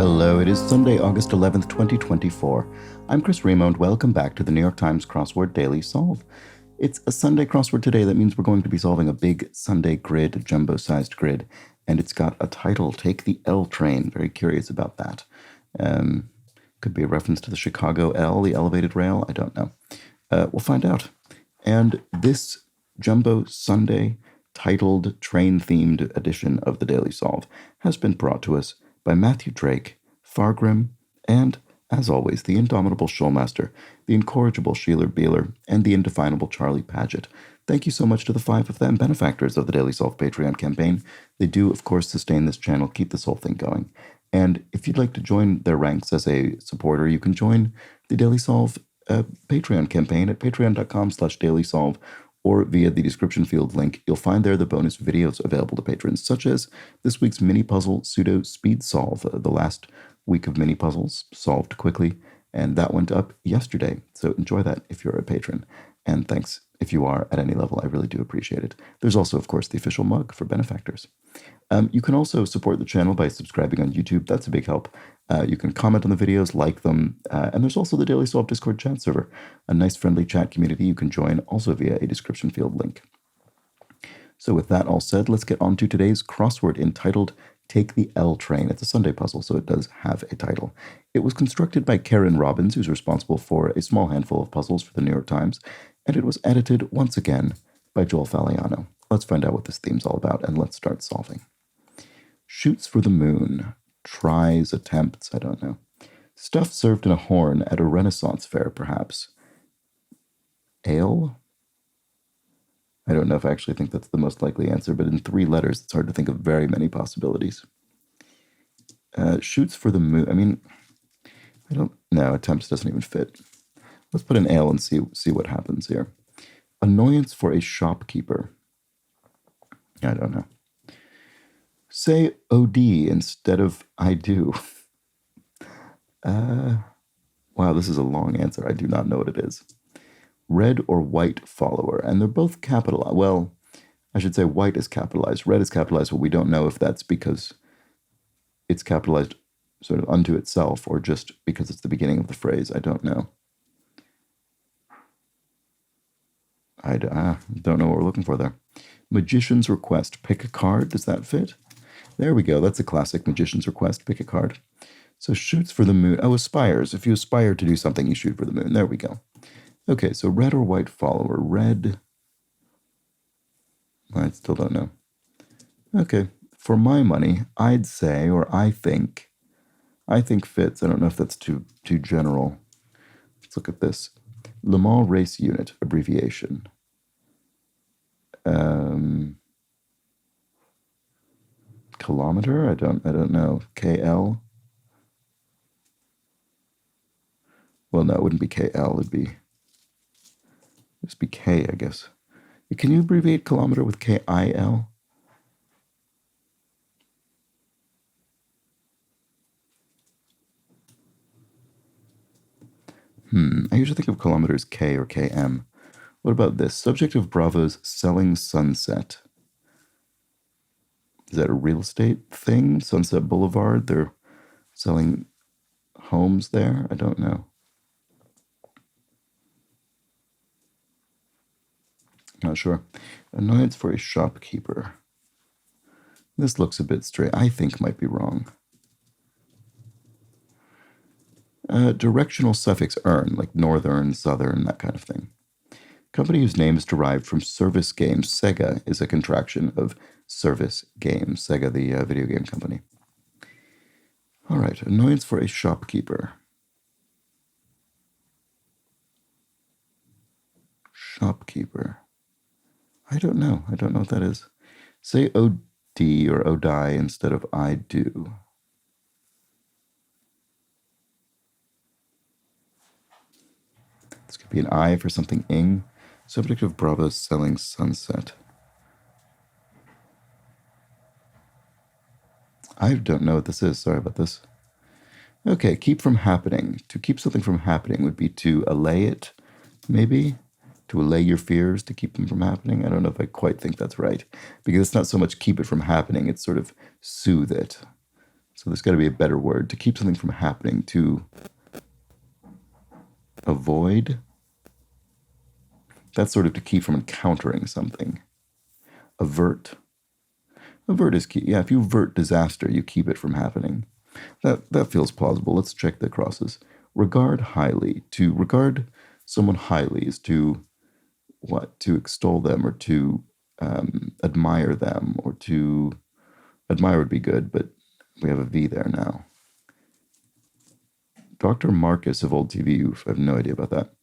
Hello, it is Sunday, August 11th, 2024. I'm Chris Remo, and welcome back to the New York Times Crossword Daily Solve. It's a Sunday crossword today. That means we're going to be solving a big Sunday grid, a jumbo-sized grid, and it's got a title, Take the L Train. Very curious about that. Could be a reference to the Chicago L, the elevated rail. I don't know. We'll find out. And this jumbo Sunday titled train-themed edition of the Daily Solve has been brought to us by Matthew Drake, Fargrim, and, as always, the indomitable Shoalmaster, the incorrigible Sheeler Beeler, and the indefinable Charlie Paget. Thank you so much to the 5 of them, benefactors of the Daily Solve Patreon campaign. They do, of course, sustain this channel, keep this whole thing going. And if you'd like to join their ranks as a supporter, you can join the Daily Solve Patreon campaign at patreon.com/dailysolve, or via the description field link. You'll find there the bonus videos available to patrons, such as this week's mini puzzle pseudo speed solve, the last week of mini puzzles solved quickly, and that went up yesterday. So enjoy that if you're a patron, and thanks if you are at any level. I really do appreciate it. There's also, of course, the official mug for benefactors. You can also support the channel by subscribing on YouTube. That's a big help. You can comment on the videos, like them, and there's also the Daily Solve Discord chat server, a nice friendly chat community you can join also via a description field link. So with that all said, let's get on to today's crossword entitled Take the L Train. It's a Sunday puzzle, so it does have a title. It was constructed by Karen Robbins, who's responsible for a small handful of puzzles for the New York Times, and it was edited once again by Joel Faliano. Let's find out what this theme's all about, and let's start solving. Shoots for the moon. Tries, attempts, I don't know. Stuff served in a horn at a Renaissance fair, perhaps. Ale? I don't know if I actually think that's the most likely answer, but in 3 letters, it's hard to think of very many possibilities. Shoots for the moon. I mean, I don't know. Attempts doesn't even fit. Let's put an ale and see what happens here. Annoyance for a shopkeeper. I don't know. Say OD instead of I do. Wow, this is a long answer. I do not know what it is. Red or white follower, and they're both capitalized. Well, I should say white is capitalized. Red is capitalized, but we don't know if that's because it's capitalized sort of unto itself or just because it's the beginning of the phrase. I don't know. I don't know what we're looking for there. Magician's request. Pick a card. Does that fit? There we go. That's a classic magician's request. Pick a card. So shoots for the moon. Oh, aspires. If you aspire to do something, you shoot for the moon. There we go. Okay, so red or white follower. Red. I still don't know. Okay, for my money, I'd say, or I think fits. I don't know if that's too general. Let's look at this. Le Mans Race Unit, abbreviation. Kilometer? I don't know. KL? Well, no, it wouldn't be KL. It'd just be K, I guess. Can you abbreviate kilometer with KIL? I usually think of kilometers K or KM. What about this? Subject of Bravo's Selling Sunset. Is that a real estate thing? Sunset Boulevard? They're selling homes there? I don't know. Not sure. Annoyance for a shopkeeper. This looks a bit straight. I think might be wrong. Directional suffix "ern," like northern, southern, that kind of thing. Company whose name is derived from Service Games. Sega is a contraction of Service Games. Sega, the video game company. All right, annoyance for a shopkeeper. Shopkeeper. I don't know. I don't know what that is. Say OD or ODI instead of I do. This could be an I for something ing. Subject of Bravo's Selling Sunset. I don't know what this is. Sorry about this. Okay, keep from happening. To keep something from happening would be to allay it, maybe? To allay your fears, to keep them from happening? I don't know if I quite think that's right. Because it's not so much keep it from happening, it's sort of soothe it. So there's got to be a better word. To keep something from happening. To avoid. That's sort of to keep from encountering something. Avert. Avert is key. Yeah, if you avert disaster, you keep it from happening. That feels plausible. Let's check the crosses. Regard highly. To regard someone highly is to what? To extol them or to admire them, or to admire would be good, but we have a V there now. Dr. Marcus of Old TV, I have no idea about that.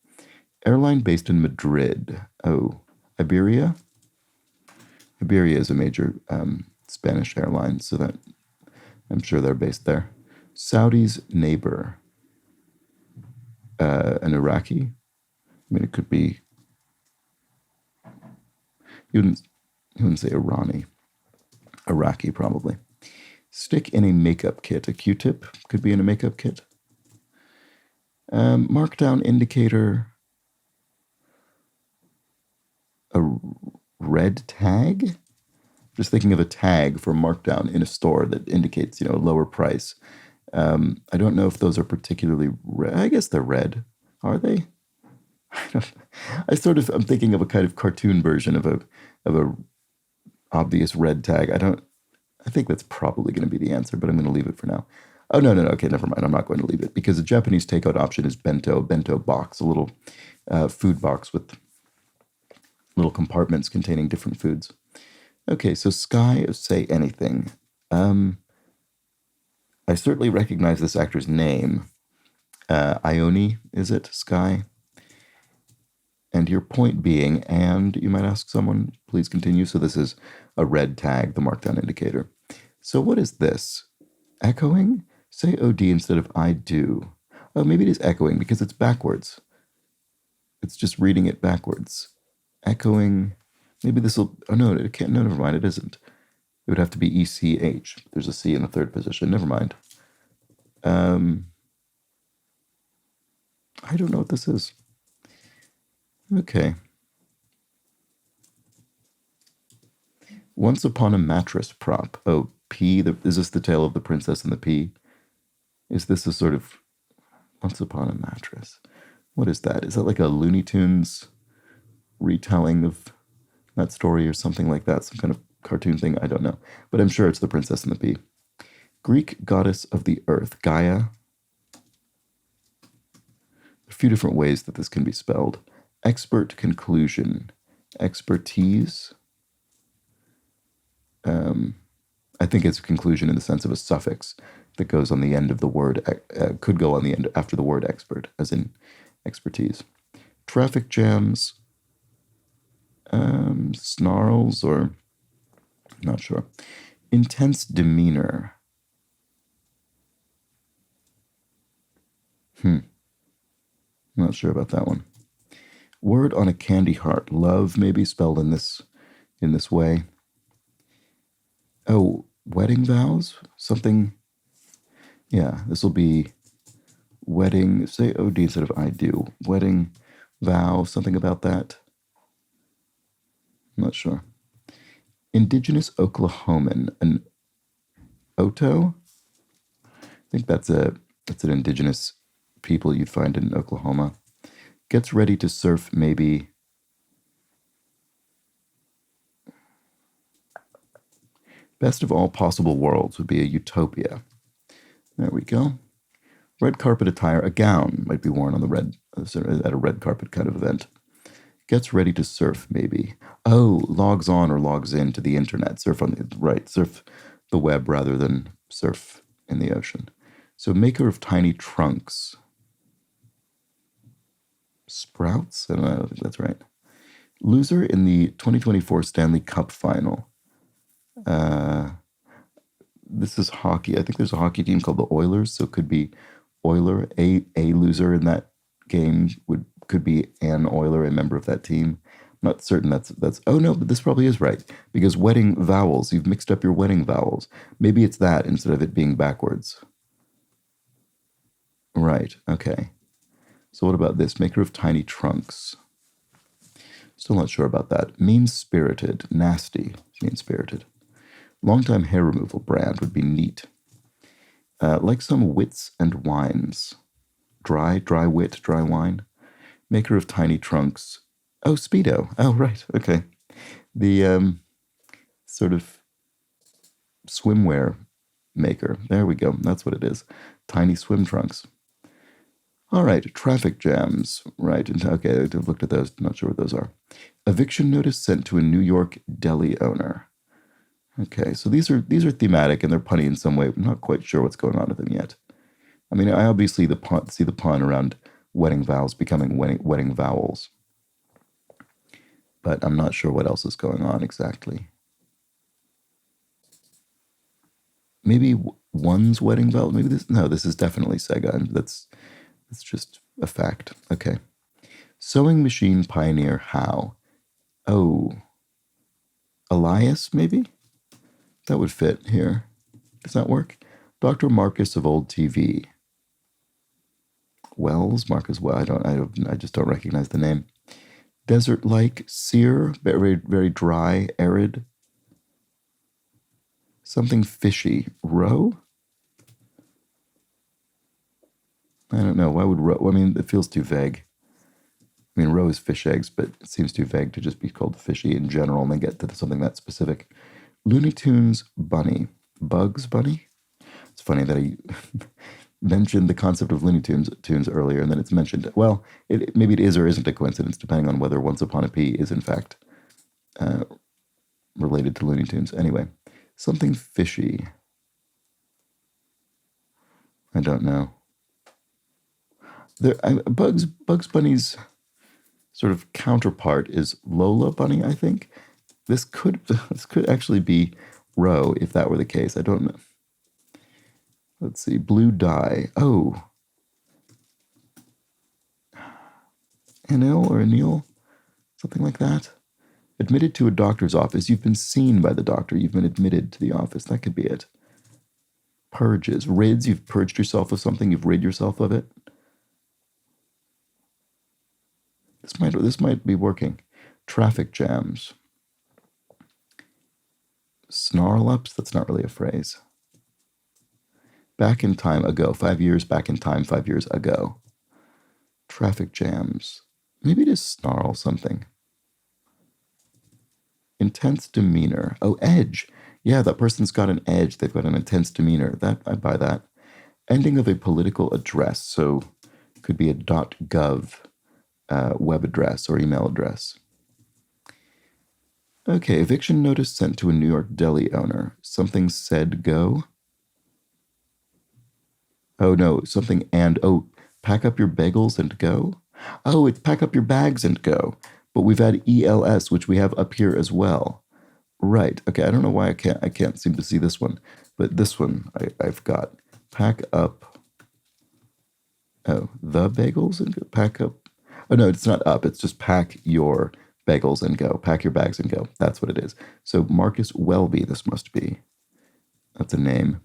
Airline based in Madrid. Oh, Iberia? Iberia is a major Spanish airline, so that I'm sure they're based there. Saudi's neighbor. An Iraqi? I mean, it could be. You wouldn't say Irani. Iraqi, probably. Stick in a makeup kit. A Q-tip could be in a makeup kit. Markdown indicator. A red tag? Just thinking of a tag for markdown in a store that indicates, a lower price. I don't know if those are particularly red. I guess they're red. Are they? I'm thinking of a kind of cartoon version of a obvious red tag. I think that's probably going to be the answer, but I'm going to leave it for now. Oh, no. Okay, never mind. I'm not going to leave it because the Japanese takeout option is bento box, a little food box with little compartments containing different foods. Okay, so Sky of Say Anything. I certainly recognize this actor's name. Ione, is it? Sky? And your point being, and you might ask someone, please continue. So this is a red tag, the markdown indicator. So what is this? Echoing? Say OD instead of I do. Oh, maybe it is echoing because it's backwards. It's just reading it backwards. Echoing. Maybe this will. Oh, no, it can't. No, never mind. It isn't. It would have to be ECH. There's a C in the third position. Never mind. I don't know what this is. Okay. Once upon a mattress prop. Oh, P. Is this the tale of the princess and the pea? Is this a sort of once upon a mattress? What is that? Is that like a Looney Tunes retelling of that story or something like that? Some kind of cartoon thing? I don't know. But I'm sure it's the princess and the pea. Greek goddess of the earth. Gaia. A few different ways that this can be spelled. Expert conclusion. Expertise. I think it's a conclusion in the sense of a suffix that goes on the end of the word, could go on the end after the word expert, as in expertise. Traffic jams, snarls, or not sure. Intense demeanor. Not sure about that one. Word on a candy heart. Love, maybe spelled in this way. Oh, wedding vows? Something. Yeah, this will be wedding. Say OD instead of I do. Wedding vow, something about that. I'm not sure. Indigenous Oklahoman. An Oto? I think that's an indigenous people you'd find in Oklahoma. Gets ready to surf, maybe. Best of all possible worlds would be a utopia. There we go. Red carpet attire, a gown might be worn on at a red carpet kind of event. Gets ready to surf, maybe. Oh, logs on or logs in to the internet. Surf the web rather than surf in the ocean. So maker of tiny trunks. Sprouts? I don't think that's right. Loser in the 2024 Stanley Cup final. This is hockey. I think there's a hockey team called the Oilers, so it could be Oiler. A loser in that game could be an Oiler, a member of that team. I'm not certain that's. Oh no, but this probably is right because wedding vowels. You've mixed up your wedding vowels. Maybe it's that instead of it being backwards. Right. Okay. So what about this? Maker of tiny trunks. Still not sure about that. Mean-spirited. Nasty. Mean-spirited. Longtime hair removal brand would be neat. Like some wits and wines. Dry wit, dry wine. Maker of tiny trunks. Oh, Speedo. Oh, right. Okay. The sort of swimwear maker. There we go. That's what it is. Tiny swim trunks. All right. Traffic jams. Right. Okay. I've looked at those. Not sure what those are. Eviction notice sent to a New York deli owner. Okay. So these are thematic and they're punny in some way. I'm not quite sure what's going on with them yet. I mean, I obviously see the pun around wedding vows becoming wedding vowels, but I'm not sure what else is going on exactly. Maybe one's wedding vow. Maybe this is definitely Sega. That's just a fact. Okay. Sewing machine pioneer how? Oh, Elias maybe? That would fit here. Does that work? Dr. Marcus of old TV. Wells, Marcus Well. I just don't recognize the name. Desert-like, sear, very, very dry, arid. Something fishy. Roe? I don't know. Why would roe? I mean, it feels too vague. I mean, roe is fish eggs, but it seems too vague to just be called fishy in general and then get to something that specific. Looney Tunes bunny. Bugs Bunny? It's funny that I mentioned the concept of Looney Tunes earlier, and then it's mentioned. Well, maybe it is or isn't a coincidence, depending on whether Once Upon a Pea is in fact related to Looney Tunes. Anyway, something fishy. I don't know. Bugs Bunny's sort of counterpart is Lola Bunny. I think this could actually be Roe if that were the case. I don't know. Let's see. Blue dye. Oh. Anil or Anil? Something like that. Admitted to a doctor's office. You've been seen by the doctor. You've been admitted to the office. That could be it. Purges. Rids. You've purged yourself of something. You've rid yourself of it. This might be working. Traffic jams. Snarl ups. That's not really a phrase. Back in time ago. 5 years back in time. 5 years ago. Traffic jams. Maybe it is snarl something. Intense demeanor. Oh, edge. Yeah, that person's got an edge. They've got an intense demeanor. I buy that. Ending of a political address. So could be a .gov web address or email address. Okay, eviction notice sent to a New York deli owner. Something said go. Oh no, something pack up your bagels and go. Oh, it's pack up your bags and go. But we've had ELS, which we have up here as well. Right. Okay, I don't know why I can't seem to see this one. But this one I've got. Pack up. Oh, the bagels and go. Pack up. Oh no, it's not up. It's just pack your bagels and go. Pack your bags and go. That's what it is. So Marcus Welby, this must be. That's a name.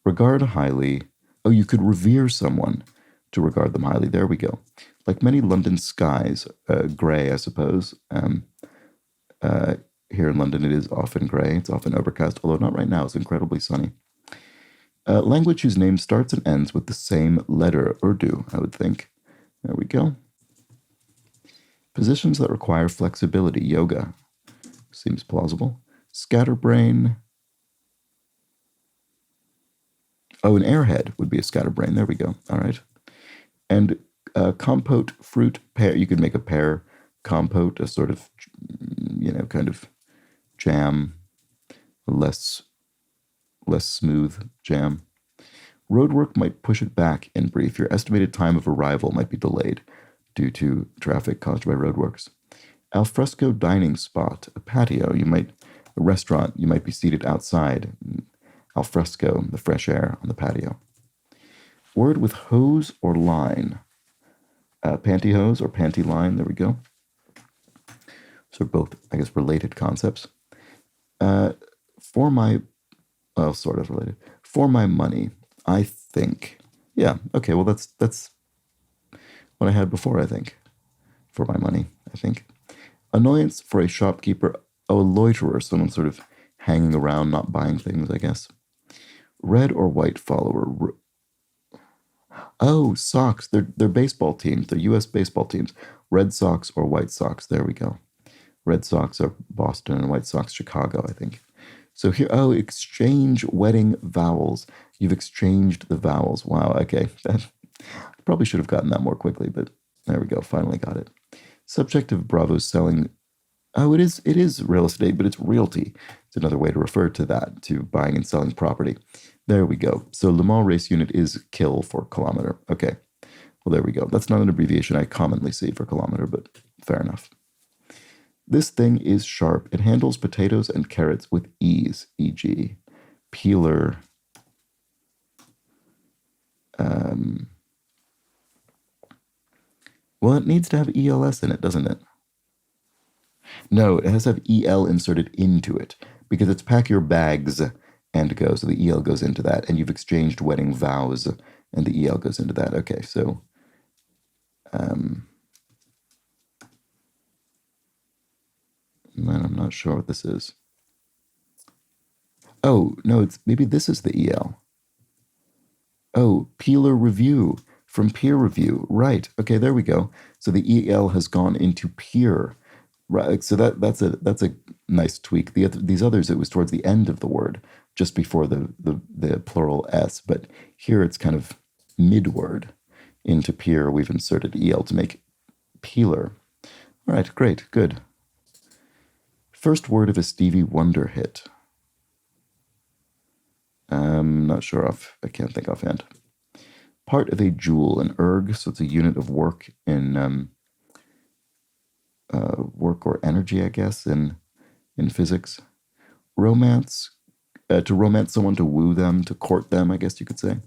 Regard highly. Oh, you could revere someone to regard them highly. There we go. Like many London skies, grey, I suppose. Here in London, it is often grey. It's often overcast, although not right now. It's incredibly sunny. Language whose name starts and ends with the same letter, Urdu, I would think. There we go. Positions that require flexibility, yoga. Seems plausible. Scatterbrain. Oh, an airhead would be a scatterbrain. There we go. All right. And compote, fruit, pear. You could make a pear compote, a sort of, kind of jam, less smooth jam. Roadwork might push it back in brief. Your estimated time of arrival might be delayed due to traffic caused by roadworks. Alfresco dining spot, a patio. A restaurant. You might be seated outside. Alfresco, the fresh air on the patio. Word with hose or line. Pantyhose or panty line. There we go. So both, I guess, related concepts. Sort of related. For my money, I think. Yeah, okay, well, that's what I had before, I think. For my money, I think. Annoyance for a shopkeeper. Oh, a loiterer, someone sort of hanging around, not buying things, I guess. Red or white follower? Oh, Sox. They're baseball teams. They're U.S. baseball teams. Red Sox or White Sox. There we go. Red Sox are Boston and White Sox Chicago, I think. So here, oh, exchange wedding vowels. You've exchanged the vowels. Wow, okay. I probably should have gotten that more quickly, but there we go. Finally got it. Subject of Bravo's selling. Oh, it is real estate, but it's realty. It's another way to refer to that, to buying and selling property. There we go. So Le Mans race unit is kil for kilometer. Okay. Well, there we go. That's not an abbreviation I commonly see for kilometer, but fair enough. This thing is sharp. It handles potatoes and carrots with ease, e.g. peeler. Well, it needs to have ELS in it, doesn't it? No, it has to have EL inserted into it because it's pack your bags and go. So the EL goes into that, and you've exchanged wedding vows, and the EL goes into that. Okay, so man, I'm not sure what this is. Oh, no, it's maybe this is the EL. Oh, peeler review from peer review. Right. Okay, there we go. So the EL has gone into peer. Right. So that's a nice tweak. These others, it was towards the end of the word, just before the plural S. But here it's kind of mid-word. Into peer, we've inserted EL to make peeler. All right, great, good. First word of a Stevie Wonder hit. Not sure I can't think offhand. Part of a joule, an erg, so it's a unit of work in work or energy, I guess, in physics. Romance, to romance someone, to woo them, to court them, I guess you could say.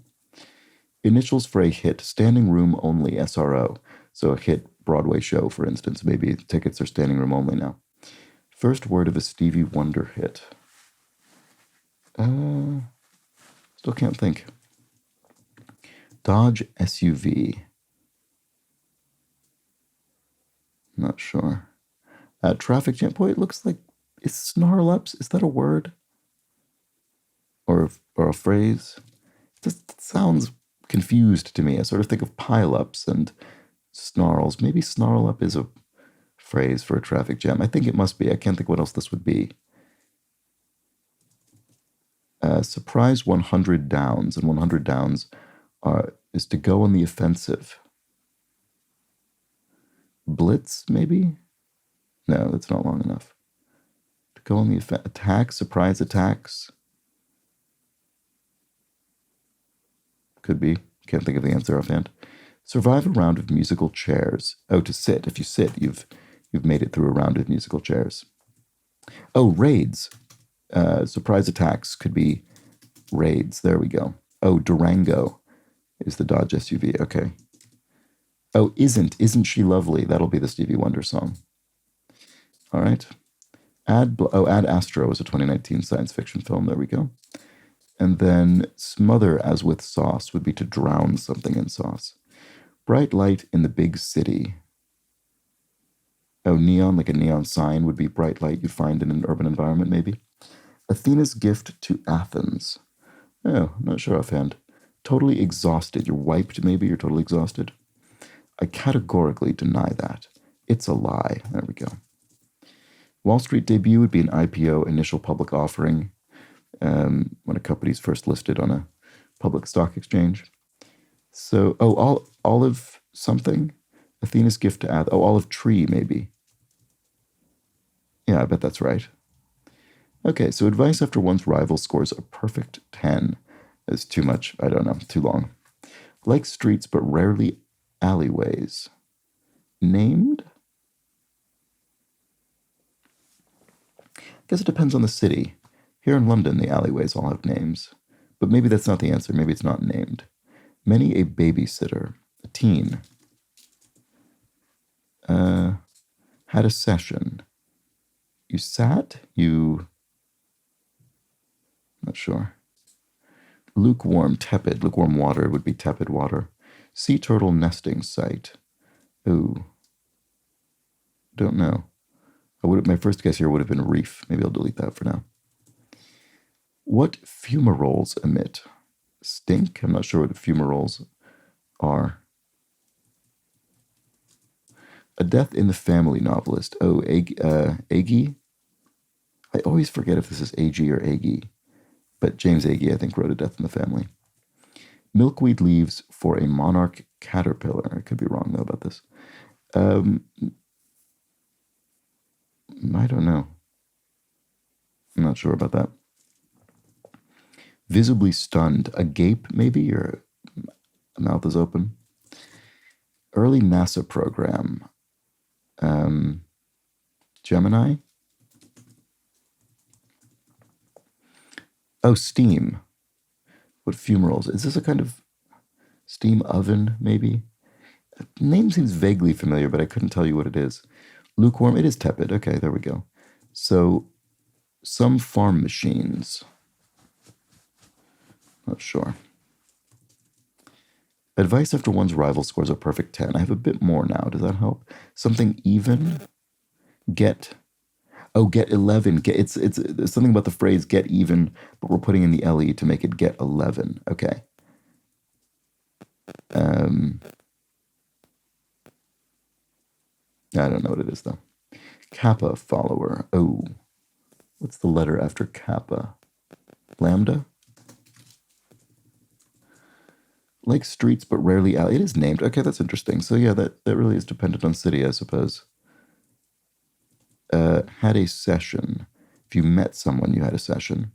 Initials for a hit, standing room only, SRO. So a hit Broadway show, for instance. Maybe tickets are standing room only now. First word of a Stevie Wonder hit. Still can't think. Dodge SUV. Not sure. Traffic jam. Boy, it looks like, is snarl ups, is that a word? Or a phrase? It just sounds confused to me. I sort of think of pile ups and snarls. Maybe snarl up is a phrase for a traffic jam. I think it must be. I can't think what else this would be. Surprise 100 downs, and 100 downs is to go on the offensive. Blitz, maybe? No, that's not long enough. To go on the attack, surprise attacks. Could be. Can't think of the answer offhand. Survive a round of musical chairs. Oh, to sit. If you sit, you've made it through a round of musical chairs. Oh, raids. Surprise attacks could be raids. There we go. Oh, Durango is the Dodge SUV. Okay. Oh, isn't she lovely? That'll be the Stevie Wonder song. All right. Ad Astra was a 2019 science fiction film. There we go. And then smother as with sauce would be to drown something in sauce. Bright light in the big city. Oh, neon, like a neon sign would be bright light you'd find in an urban environment, maybe. Athena's gift to Athens. Oh, not sure offhand. Totally exhausted. You're wiped, maybe. You're totally exhausted. I categorically deny that. It's a lie. There we go. Wall Street debut would be an IPO, initial public offering, when a company's first listed on a public stock exchange. So, olive something? Athena's gift to Athens. Oh, olive tree, maybe. Yeah, I bet that's right. Okay, so advice after one's rival scores a perfect 10 is too much. I don't know, too long. Like streets, but rarely alleyways. Named? I guess it depends on the city. Here in London, the alleyways all have names. But maybe that's not the answer. Maybe it's not named. Many a babysitter. A teen. Had a session. You sat? Not sure. Lukewarm, tepid. Lukewarm water would be tepid water. Sea turtle nesting site. Ooh. Don't know. My first guess here would have been reef. Maybe I'll delete that for now. What fumaroles emit? Stink? I'm not sure what fumaroles are. A Death in the Family novelist. Oh, Agee? I always forget if this is Agee or Agee. But James Agee, I think, wrote A Death in the Family. Milkweed leaves for a monarch caterpillar. I could be wrong, though, about this. I don't know. I'm not sure about that. Visibly stunned. Agape, maybe? Or mouth is open. Early NASA program. Gemini? Oh, steam. What fumaroles? Is this a kind of steam oven, maybe? The name seems vaguely familiar, but I couldn't tell you what it is. Lukewarm, it is tepid. Okay, there we go. So, some farm machines. Not sure. Advice after one's rival scores a perfect 10. I have a bit more now. Does that help? Something even? Get 11. It's something about the phrase get even, but we're putting in the LE to make it get 11. Okay. I don't know what it is, though. Kappa follower. Oh. What's the letter after Kappa? Lambda? Like streets, but rarely out. It is named. Okay, that's interesting. So yeah, that really is dependent on city, I suppose. Had a session. If you met someone, you had a session.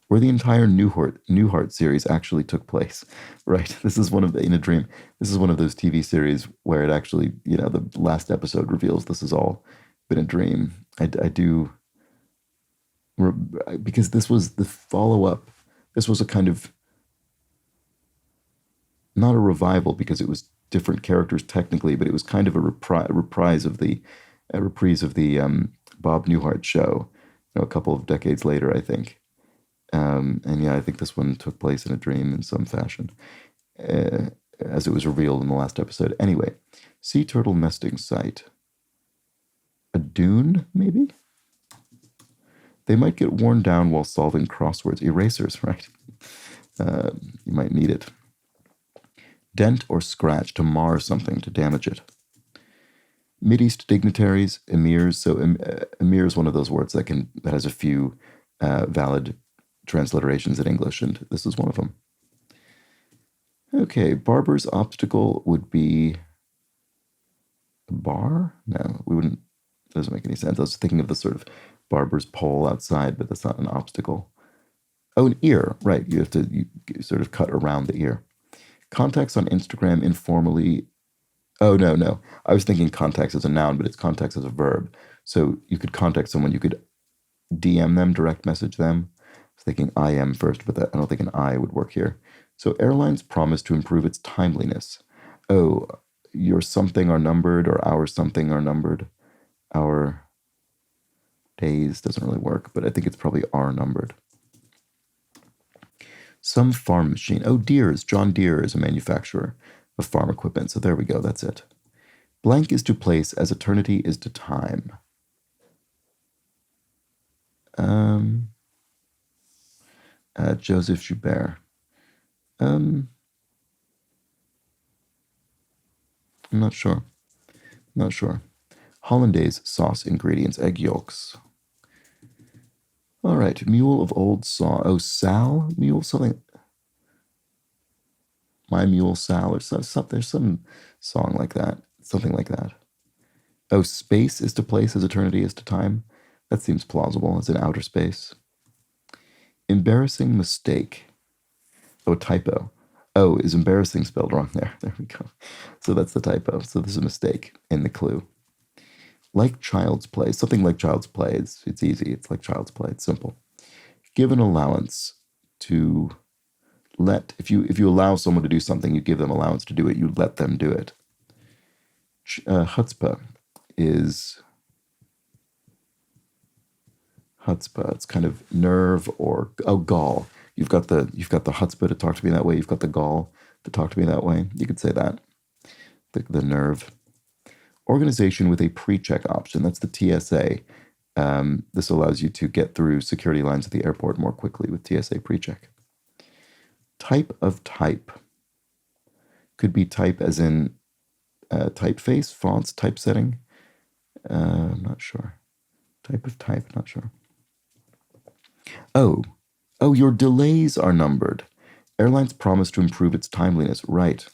Where the entire Newhart series actually took place, right? This is in a dream. This is one of those TV series where it actually, the last episode reveals this has all been a dream. I do, because this was the follow-up. This was a kind of, not a revival because it was different characters technically, but it was kind of a reprise of the Bob Newhart show, a couple of decades later, I think. And yeah, I think this one took place in a dream in some fashion, as it was revealed in the last episode. Anyway, sea turtle nesting site. A dune, maybe? They might get worn down while solving crosswords. Erasers, right? You might need it. Dent or scratch, to mar something, to damage it. Mideast dignitaries, emirs. So emir is one of those words that has a few valid transliterations in English, and this is one of them. Okay, barber's obstacle would be a bar? No, we wouldn't. It doesn't make any sense. I was thinking of the sort of barber's pole outside, but that's not an obstacle. Oh, an ear, right. You have to you sort of cut around the ear. Contacts on Instagram informally. Oh, no. I was thinking contacts as a noun, but it's contacts as a verb. So you could contact someone, you could DM them, direct message them. I was thinking IM first, but I don't think an I would work here. So airlines promise to improve its timeliness. Oh, your something are numbered, or our something are numbered. Our days doesn't really work, but I think it's probably are numbered. Some farm machine. Oh, Deere's. John Deere is a manufacturer of farm equipment. So there we go. That's it. Blank is to place as eternity is to time. Joseph Joubert. I'm not sure. Hollandaise sauce ingredients, egg yolks. All right, mule of old song. Oh, Sal? Mule something. My Mule Sal, or something. There's some song like that. Something like that. Oh, space is to place as eternity is to time. That seems plausible. It's in outer space. Embarrassing mistake. Oh, typo. Oh, is embarrassing spelled wrong there? There we go. So that's the typo. So there's a mistake in the clue. Like child's play. Something like child's play. It's easy. It's like child's play. It's simple. Give an allowance to if you allow someone to do something, you give them allowance to do it. You let them do it. Chutzpah is chutzpah. It's kind of nerve or gall. You've got the chutzpah to talk to me that way. You've got the gall to talk to me that way. You could say that. The nerve. Organization with a pre-check option. That's the TSA. This allows you to get through security lines at the airport more quickly with TSA pre-check. Type of type. Could be type as in typeface, fonts, typesetting. I'm not sure. Type of type, not sure. Oh, your delays are numbered. Airlines promise to improve its timeliness. Right.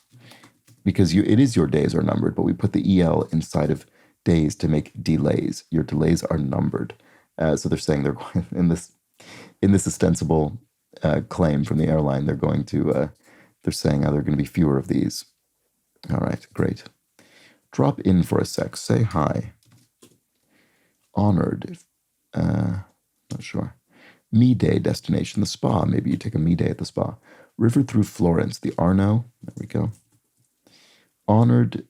Because it is your days are numbered, but we put the EL inside of days to make delays. Your delays are numbered. So they're saying they're going in this ostensible claim from the airline. They're going to they're saying there are going to be fewer of these. All right, great. Drop in for a sec. Say hi. Honored. Not sure. Me Day destination, the spa. Maybe you take a me day at the spa. River through Florence, the Arno. There we go. Honored.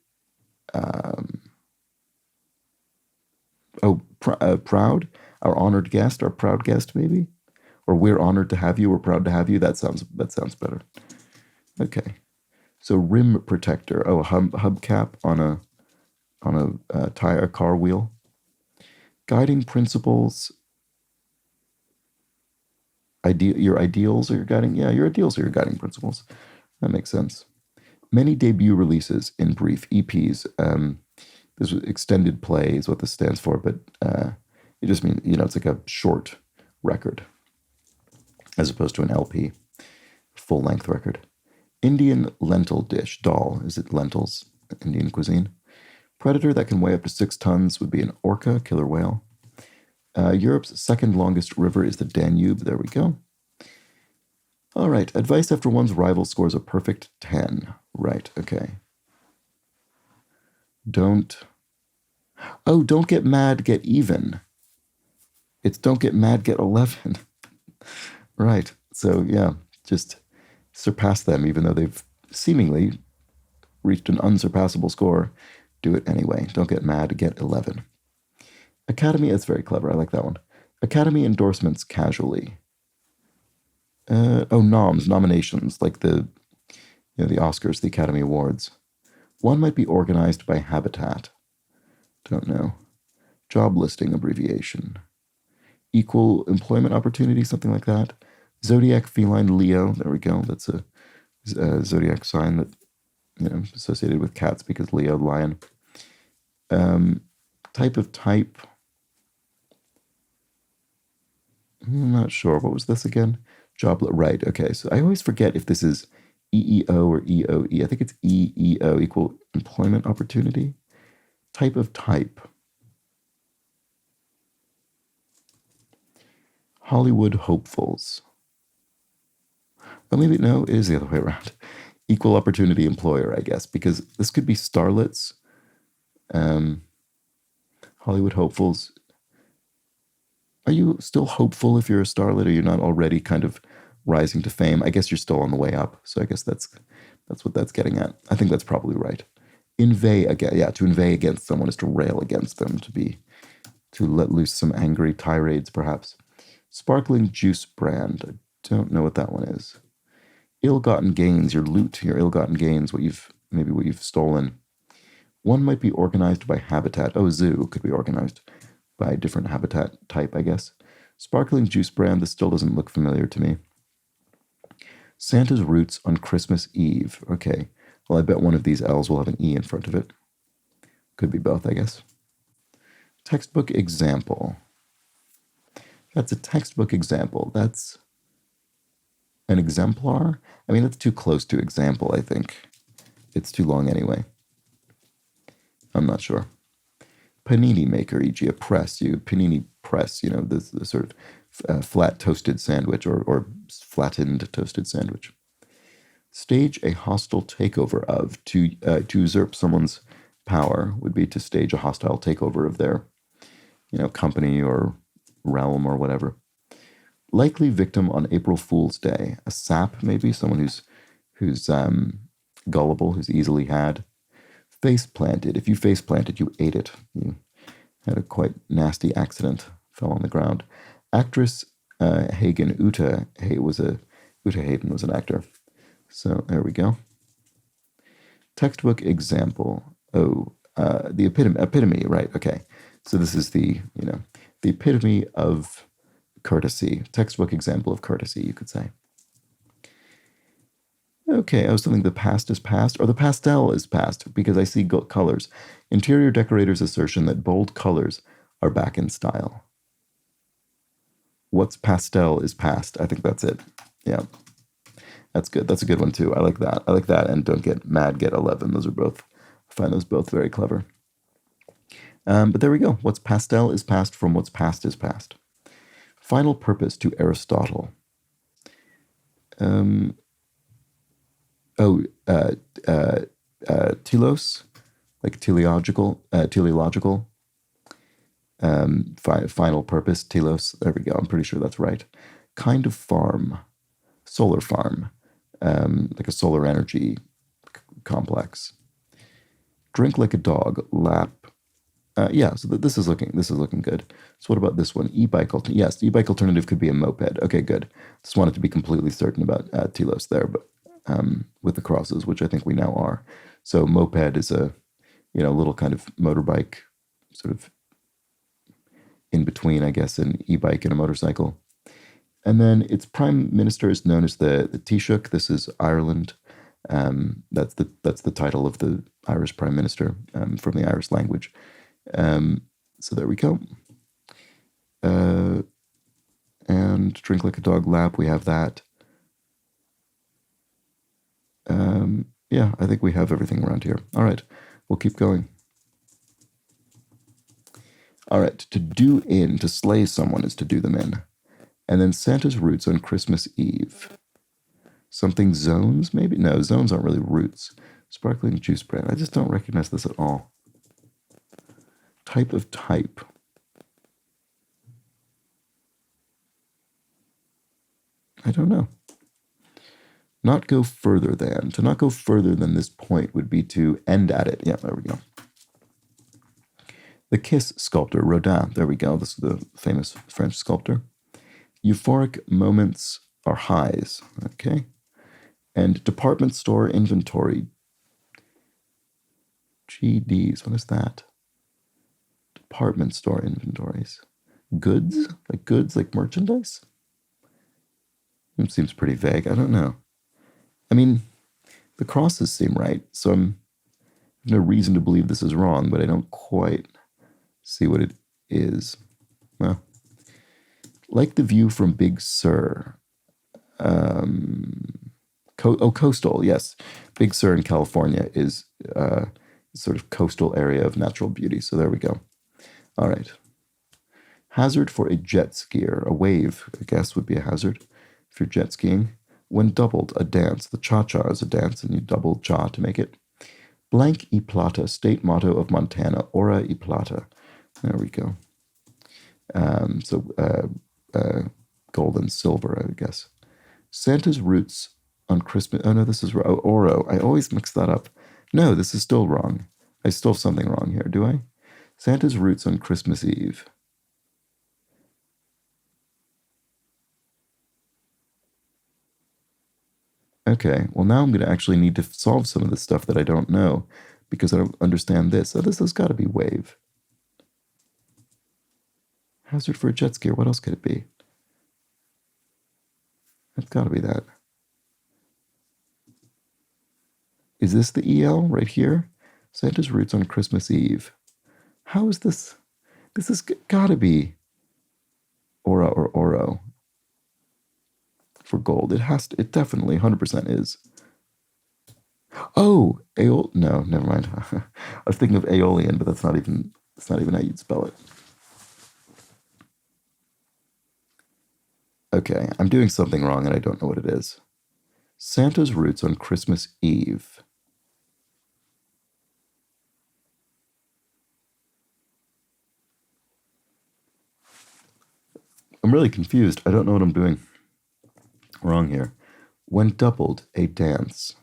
Proud. Our honored guest, our proud guest, maybe, or we're honored to have you. We're proud to have you. That sounds better. Okay. So rim protector. Oh, a hubcap on a tire, car wheel. Guiding principles. Your ideals are your guiding. Yeah, your ideals are your guiding principles. That makes sense. Many debut releases, in brief, EPs. This extended play is what this stands for, but it just means, it's like a short record as opposed to an LP, full-length record. Indian lentil dish, dal. Is it lentils? Indian cuisine. Predator that can weigh up to 6 tons would be an orca, killer whale. Europe's second longest river is the Danube. There we go. All right. Advice after one's rival scores a perfect 10. Right. Okay. Don't get mad, get even. It's don't get mad, get 11. Right. So, yeah, just surpass them, even though they've seemingly reached an unsurpassable score. Do it anyway. Don't get mad, get 11. Academy, that's very clever. I like that one. Academy endorsements casually. Nominations, like the Oscars, the Academy Awards. One might be organized by habitat. Don't know. Job listing abbreviation. Equal employment opportunity, something like that. Zodiac feline Leo. There we go. That's a zodiac sign that associated with cats because Leo, lion. Type of type. I'm not sure. What was this again? Job. Right. Okay. So I always forget if this is EEO or EOE. I think it's EEO, equal employment opportunity. Type of type. Hollywood hopefuls. Oh, maybe no, it is the other way around. Equal opportunity employer, I guess, because this could be starlets. Hollywood hopefuls. Are you still hopeful if you're a starlet, or you're not already kind of rising to fame? I guess you're still on the way up. So I guess that's what that's getting at. I think that's probably right. Inveigh again. Yeah, to inveigh against someone is to rail against them, to let loose some angry tirades, perhaps. Sparkling juice brand. I don't know what that one is. Ill-gotten gains, your loot, your ill-gotten gains, what you've stolen. One might be organized by habitat. Oh, zoo could be organized by a different habitat type, I guess. Sparkling juice brand, this still doesn't look familiar to me. Santa's roots on Christmas Eve. Okay, well, I bet one of these L's will have an E in front of it. Could be both, I guess. Textbook example. That's a textbook example. That's an exemplar? I mean, that's too close to example, I think. It's too long anyway. I'm not sure. Panini maker, e.g. a press. Panini press, the sort of flat toasted sandwich or flattened toasted sandwich. Stage a hostile takeover of. To usurp someone's power would be to stage a hostile takeover of their, company or realm or whatever. Likely victim on April Fool's Day. A sap, maybe, someone who's gullible, who's easily had. Face planted. If you face planted, you ate it. You had a quite nasty accident, fell on the ground. Actress Hagen, Uta Hayden was an actor. So there we go. Textbook example. Oh, the epitome, right, okay. So this is the, The epitome of courtesy. Textbook example of courtesy, you could say. Okay, I was thinking the past is past, or the pastel is past, because I see colors. Interior decorators' assertion that bold colors are back in style. What's pastel is past. I think that's it. Yeah, that's good. That's a good one, too. I like that. I like that, and don't get mad, get 11. Those are both, I find those both very clever. But there we go. What's pastel is past from what's past is past. Final purpose to Aristotle. Telos, like teleological. Final purpose, telos. There we go. I'm pretty sure that's right. Kind of farm, solar farm, like a solar energy complex. Drink like a dog, lap. Yeah, so this is looking good. So what about this one? E-bike alternative. Yes, the e-bike alternative could be a moped. Okay, good. Just wanted to be completely certain about telos there, but with the crosses, which I think we now are. So moped is a little kind of motorbike, sort of in between, I guess, an e-bike and a motorcycle. And then its prime minister is known as the Taoiseach. This is Ireland. That's the title of the Irish prime minister from the Irish language. So there we go. And drink like a dog lap, we have that. Yeah, I think we have everything around here. All right, we'll keep going. All right, to slay someone is to do them in. And then Santa's roots on Christmas Eve. Something zones, maybe? No, zones aren't really roots. Sparkling juice brand. I just don't recognize this at all. Type of type. I don't know. Not go further than. To not go further than this point would be to end at it. Yeah, there we go. The Kiss sculptor, Rodin. There we go. This is the famous French sculptor. Euphoric moments are highs. Okay. And department store inventory. GDs. What is that? Department store inventories. Goods? Like merchandise? It seems pretty vague. I don't know. I mean, the crosses seem right, so I have no reason to believe this is wrong, but I don't quite see what it is. Well, like the view from Big Sur. Coastal, yes. Big Sur in California is sort of coastal area of natural beauty, so there we go. All right. Hazard for a jet skier. A wave, I guess, would be a hazard if you're jet skiing. When doubled, a dance. The cha-cha is a dance, and you double cha to make it. Blank y plata, state motto of Montana. Ora y plata. There we go. Gold and silver, I guess. Santa's roots on Christmas. Oh, no, this is Oro. I always mix that up. No, this is still wrong. I still have something wrong here, do I? Santa's roots on Christmas Eve. Okay, well, now I'm going to actually need to solve some of the stuff that I don't know because I don't understand this. So this has got to be wave. Hazard for a jet skier. What else could it be? That's got to be that. Is this the EL right here? Santa's roots on Christmas Eve. How is this? This has got to be Aura or Oro for gold. It definitely 100% is. Oh, no, never mind. I was thinking of Aeolian, but that's not even how you'd spell it. Okay, I'm doing something wrong and I don't know what it is. Santa's roots on Christmas Eve. I'm really confused. I don't know what I'm doing wrong here. When doubled, a dance.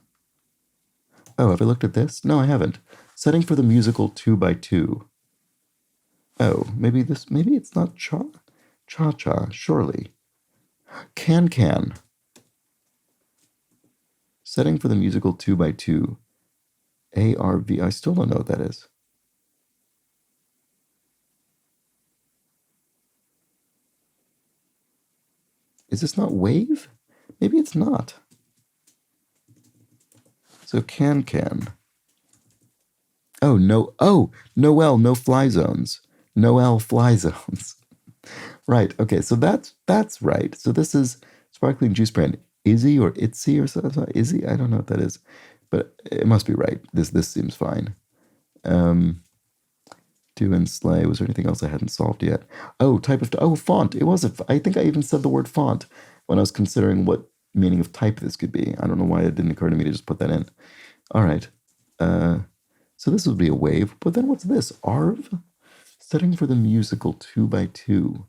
Oh, have I looked at this? No, I haven't. Setting for the musical 2x2. Oh, maybe it's not cha-cha, surely. Can. Setting for the musical 2x2. ARV. I still don't know what that is. Is this not wave? Maybe it's not. So can. Oh, no. Oh, Noel, no fly zones. Noel fly zones. Right. Okay. So that's right. So this is sparkling juice brand Izzy or Itzy or something. Izzy. I don't know what that is, but it must be right. This seems fine. Do and slay. Was there anything else I hadn't solved yet? Oh, type of font. It was I think I even said the word font when I was considering what meaning of type this could be. I don't know why it didn't occur to me to just put that in. All right. So this would be a wave. But then what's this? Arv? Setting for the musical 2x2.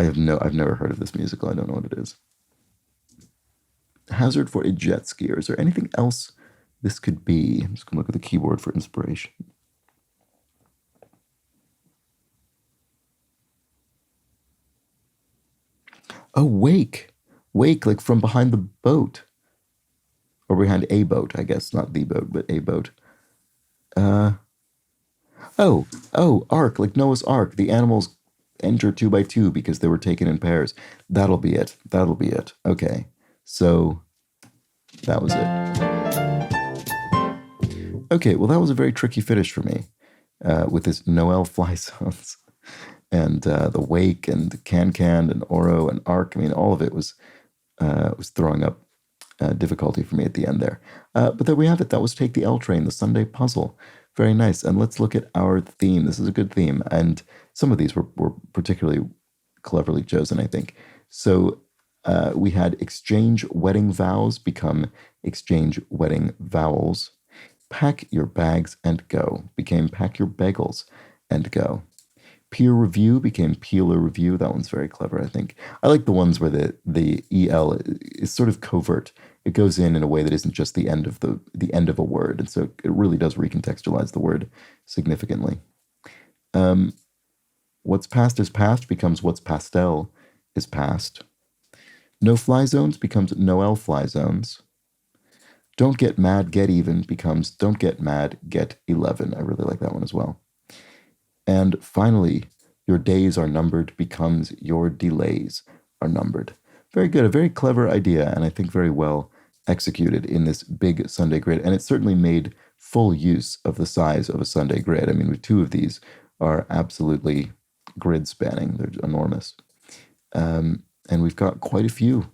I've never heard of this musical. I don't know what it is. Hazard for a jet skier. Is there anything else this could be? I'm just gonna look at the keyboard for inspiration. Oh, wake. Wake, like from behind the boat. Or behind a boat, I guess. Not the boat, but a boat. Oh, Ark, like Noah's Ark. The animals enter 2x2 because they were taken in pairs. That'll be it. That'll be it. Okay. So that was it. Okay, well, that was a very tricky finish for me with this Noel fly zones and the wake and can and Oro and Ark. I mean, all of it was throwing up difficulty for me at the end there. But there we have it. That was Take the L Train, the Sunday puzzle. Very nice. And let's look at our theme. This is a good theme. And some of these were particularly cleverly chosen, I think. So we had exchange wedding vows become exchange wedding vowels. Pack your bags and go became pack your bagels and go. Peer review became peeler review. That one's very clever, I think. I like the ones where the EL is sort of covert. It goes in a way that isn't just the end of the end of a word, and so it really does recontextualize the word significantly. What's past is past becomes what's pastel is past. No fly zones becomes Noel fly zones. Don't get mad, get even becomes don't get mad, get 11. I really like that one as well. And finally, your days are numbered becomes your delays are numbered. Very good, a very clever idea, and I think very well executed in this big Sunday grid. And it certainly made full use of the size of a Sunday grid. I mean, with two of these are absolutely grid spanning, they're enormous. And we've got quite a few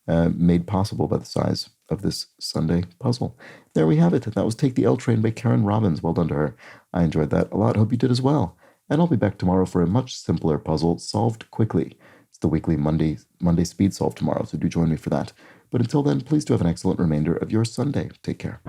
made possible by the size of this Sunday puzzle. There we have it. That was Take the L Train by Karen Robbins. Well done to her. I enjoyed that a lot. Hope you did as well. And I'll be back tomorrow for a much simpler puzzle solved quickly. It's the weekly Monday speed solve tomorrow, so do join me for that. But until then, please do have an excellent remainder of your Sunday. Take care.